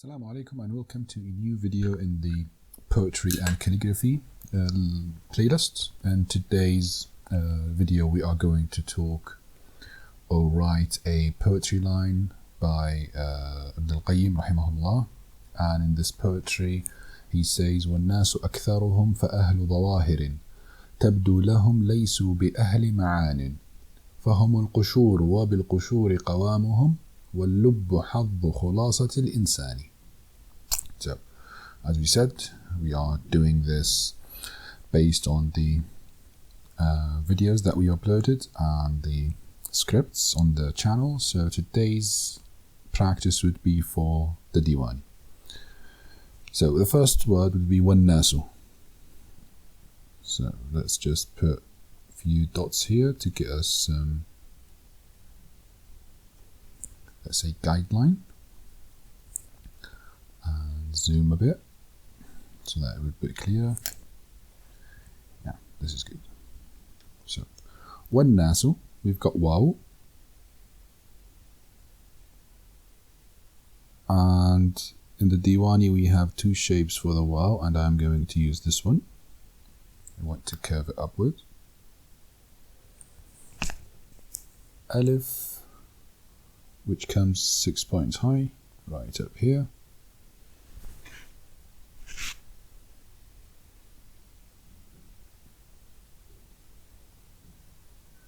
Assalamualaikum and welcome to a new video in the poetry and calligraphy playlist. And today's video we are going to talk or write a poetry line by Ibn al-Qayyim rahimahullah. And in this poetry he says وَالنَّاسُ أَكْثَرُهُمْ فَأَهْلُ ظَوَاهِرٍ تَبْدُو لَهُمْ لَيْسُوا بِأَهْلِ مَعَانٍ فَهُمُ الْقُشُورُ وَبِالْقُشُورِ قَوَامُهُمْ وَاللُّبُّ حَظُّ خُلَاصَةِ الْإِنسَانِ. So, as we said, we are doing this based on the videos that we uploaded and the scripts on the channel. So today's practice would be for the Diwani. So the first word would be وَالنَّاسُ. So let's just put a few dots here to get us some, let's say, guideline. And zoom a bit so that it would be clear. Yeah, this is good. So, وَالنَّاسُ, we've got waw. And in the Diwani we have two shapes for the waw, and I'm going to use this one. I want to curve it upward. Alif, which comes 6 points high, right up here.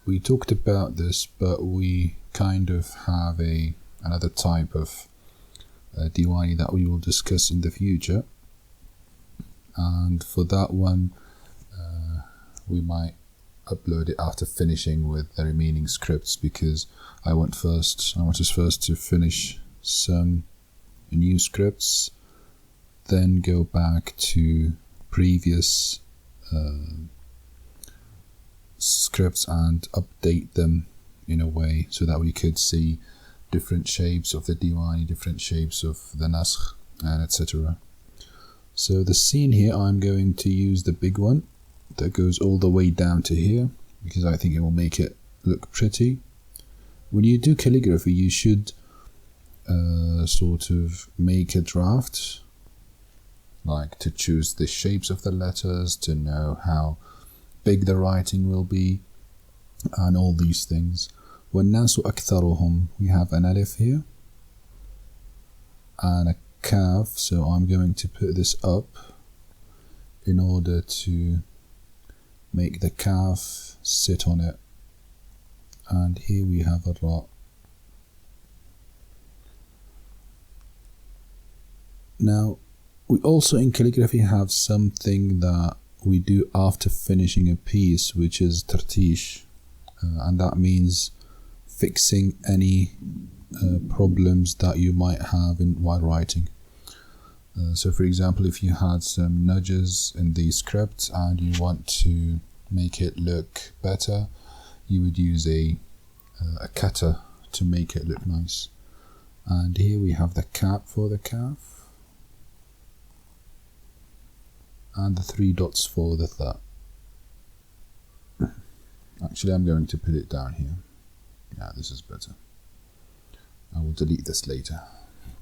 We talked about this, but we kind of have another type of Diwani that we will discuss in the future. And for that one, we might upload it after finishing with the remaining scripts, because I want us first to finish some new scripts, then go back to previous scripts and update them in a way so that we could see different shapes of the Diwani, different shapes of the Naskh, and etc. So the scene here, I'm going to use the big one that goes all the way down to here, because I think it will make it look pretty. When you do calligraphy, you should sort of make a draft, like to choose the shapes of the letters, to know how big the writing will be, and all these things. وَالنَّاسُ أَكْثَرُهُمْ, we have an alif here and a kaf, so I'm going to put this up in order to make the kaf sit on it. And here we have a ra. Now we also in calligraphy have something that we do after finishing a piece, which is tartish, and that means fixing any problems that you might have while writing. So for example, if you had some nudges in the script and you want to make it look better, you would use a cutter to make it look nice. And here we have the cap for the kaf, and the 3 dots for the tha. Actually, I'm going to put it down here. Yeah, this is better. I will delete this later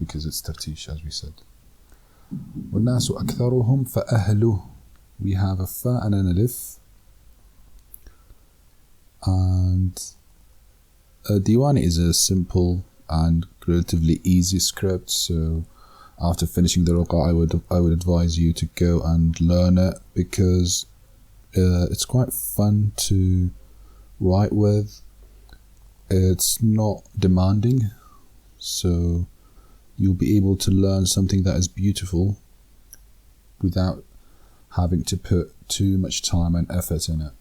because it's tartish, as we said. وَالنَّاسُ أَكْثَرُهُمْ فَأَهْلُهُ, we have a fa and an alif. And Diwani is a simple and relatively easy script, so after finishing the ruqa, I would advise you to go and learn it, because it's quite fun to write with. It's not demanding, so you'll be able to learn something that is beautiful without having to put too much time and effort in it.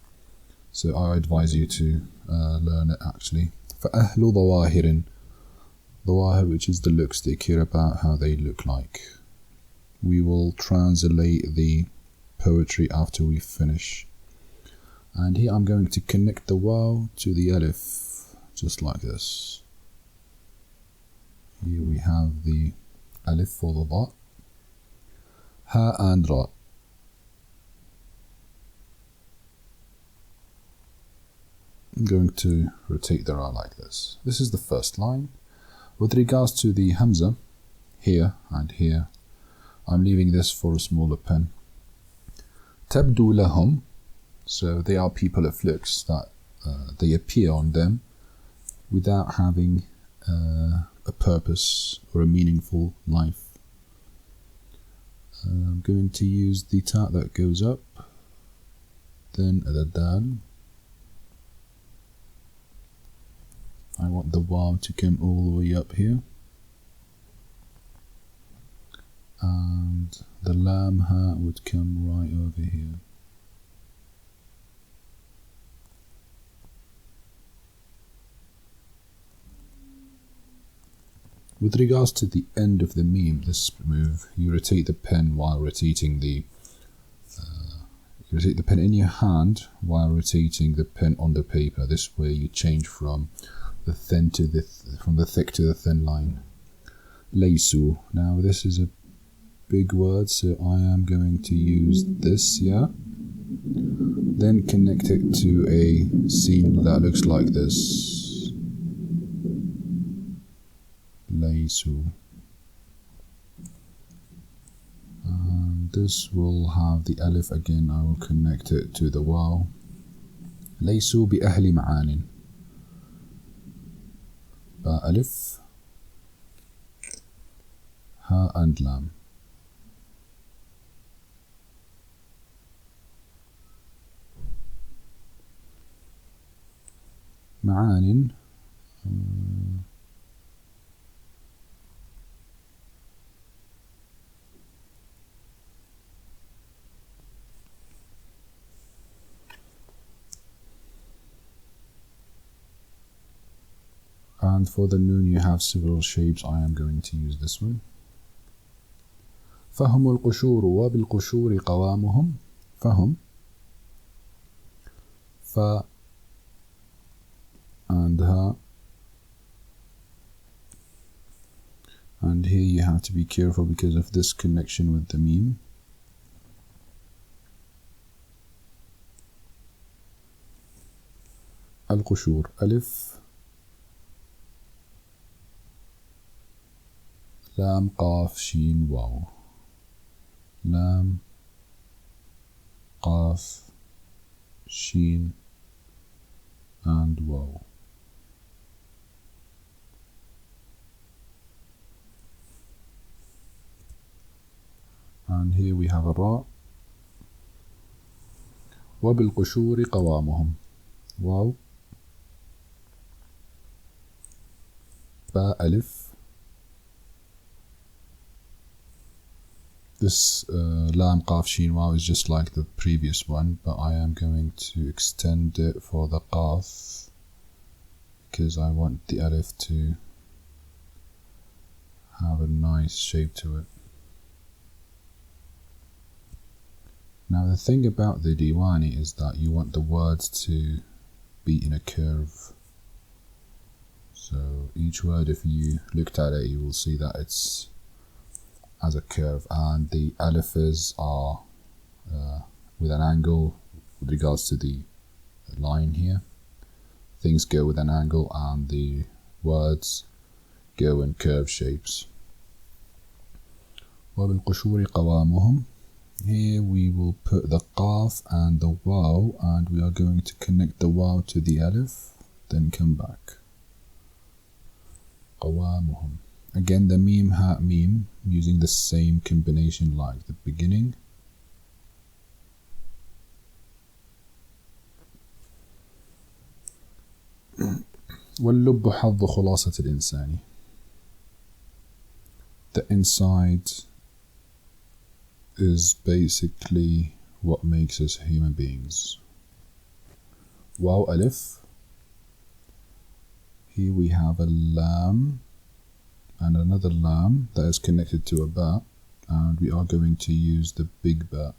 So I advise you to learn it actually. فَأَهْلُ ظَوَاهِرٍ, Zawahir, which is the looks, they care about how they look like. We will translate the poetry after we finish. And here I'm going to connect the waw to the alif, just like this. Here we have the alif for the dha, ha and ra. I'm going to rotate the ra like this. This is the first line. With regards to the hamza, here and here. I'm leaving this for a smaller pen. تبدو لهم, so they are people it looks that they appear on them without having a purpose or a meaningful life. I'm going to use the ta that goes up, then the dal. I want the waw to come all the way up here, and the lam ha would come right over here. With regards to the end of the meme, this move, you rotate the pen while rotating the you rotate the pen in your hand while rotating the pen on the paper. This way you change from the thin to the from the thick to the thin line. Laysu. Now this is a big word, so I am going to use this, yeah. Then connect it to a scene that looks like this. Laysu. And this will have the alif again. I will connect it to the waw. Laysu bi ahli ma'anin. Ba alif, ha and lam. Ma'anin. And for the noon you have several shapes. I am going to use this one. فهم القشور وبالقشور قوامهم. فهم. ف and ha. And here you have to be careful because of this connection with the meme. القشور ألف لام قاف شين واو. لام قاف شين and waw. And here we have a ra. وبالقشور قوامهم. واو با ألف. This lam qaf sheen waw is just like the previous one, but I am going to extend it for the qaf because I want the alif to have a nice shape to it. Now the thing about the Diwani is that you want the words to be in a curve. So each word, if you looked at it, you will see that it's as a curve, and the alifs are with an angle with regards to the line here. Things go with an angle and the words go in curved shapes. وبالقشور قوامهم. Here we will put the qaf and the waw, and we are going to connect the waw to the alif, then come back. قوامهم. Again, the meme ha meme, using the same combination like the beginning. واللب حظ خلاصة الإنسان. The inside is basically what makes us human beings. Waw alif. Here we have a lam and another lam that is connected to a ba, and we are going to use the big ba,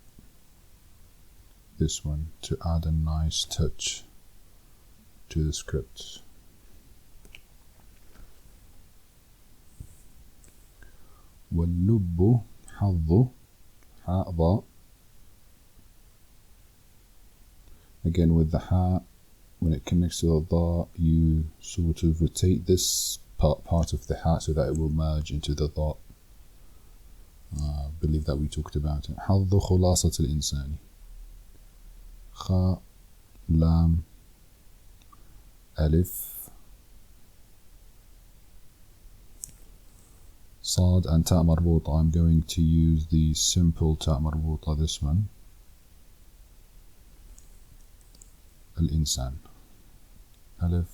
this one, to add a nice touch to the script. واللب حظ ha ضا. Again with the ha, when it connects to the dha, you sort of rotate this part of the ha so that it will merge into the dha. believe that we talked about it. حظ خلاصة الإنسان. خاء لام ألف صاد and تاء مربوطة. I'm going to use the simple تاء مربوطة, this one. الإنسان. ألف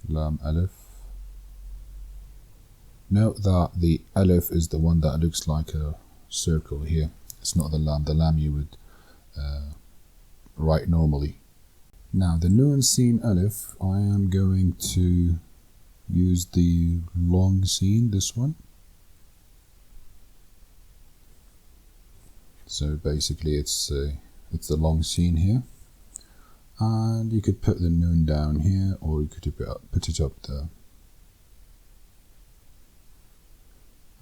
لام ألف. Note that the alif is the one that looks like a circle here. It's not the lam. The lam you would write normally. Now the nun sin alif, I am going to use the long sin, this one. So basically it's the long sin here. And you could put the nun down here, or you could put it up there.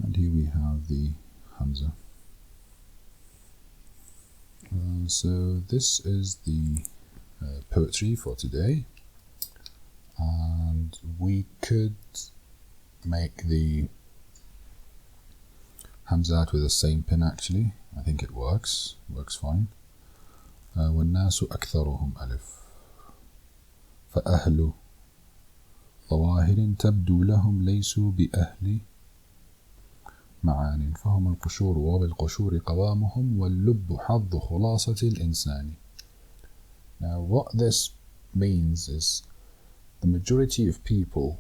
And here we have the Hamza. So this is the poetry for today, and we could make the Hamzat with the same pen actually. I think it works fine. والناس أكثرهم ألف فأهل ظواهر تبدو لهم ليسوا بأهل معان فهم القشور وبالقشور قوامهم واللب حظ خلاصة الإنسان. Now what this means is the majority of people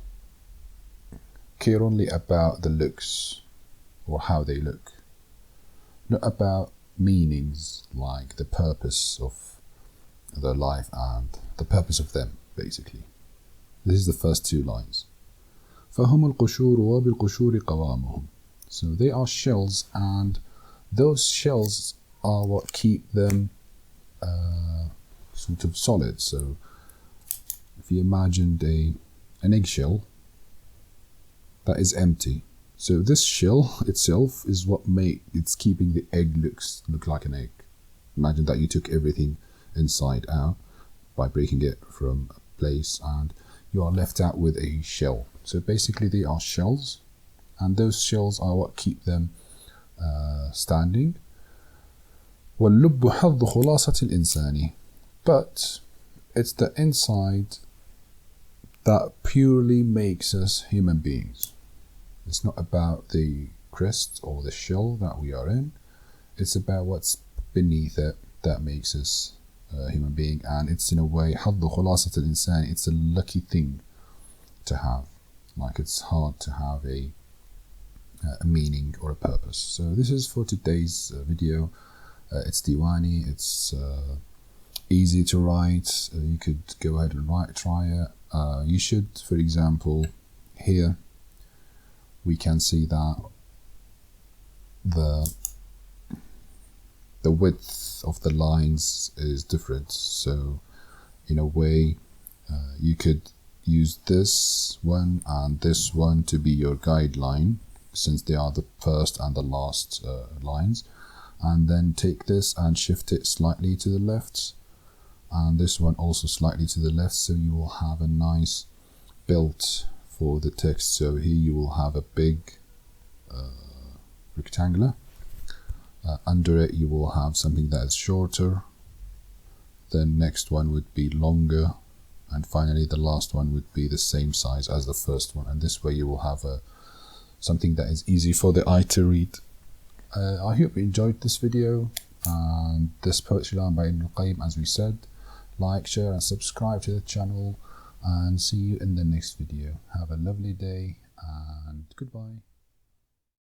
care only about the looks or how they look, not about meanings like the purpose of their life and the purpose of them, basically. This is the first two lines. فهم القشور وبالقشور قوامهم. So they are shells, and those shells are what keep them sort of solid. So if you imagined an eggshell that is empty, so this shell itself is what it's keeping the egg look like an egg. Imagine that you took everything inside out by breaking it from a place, and you are left out with a shell. So basically they are shells, and those shells are what keep them standing. وَاللُّبُّ حَظُّ خُلَاصَةِ الْإِنسَانِ. But it's the inside that purely makes us human beings. It's not about the crest or the shell that we are in. It's about what's beneath it that makes us a human being. And it's in a way, حظ خلاصة الإنسان. It's a lucky thing to have. Like it's hard to have a meaning or a purpose. So this is for today's video. It's Diwani. It's easy to write. You could go ahead and try it. You should, for example, here we can see that the width of the lines is different. So in a way, you could use this one and this one to be your guideline, since they are the first and the last lines, and then take this and shift it slightly to the left, and this one also slightly to the left, so you will have a nice build for the text. So here you will have a big rectangular. Under it you will have something that is shorter, then next one would be longer, and finally the last one would be the same size as the first one, and this way you will have something that is easy for the eye to read. I hope you enjoyed this video and this poetry line by Ibn al-Qayyim. As we said, like, share and subscribe to the channel, and see you in the next video. Have a lovely day and goodbye.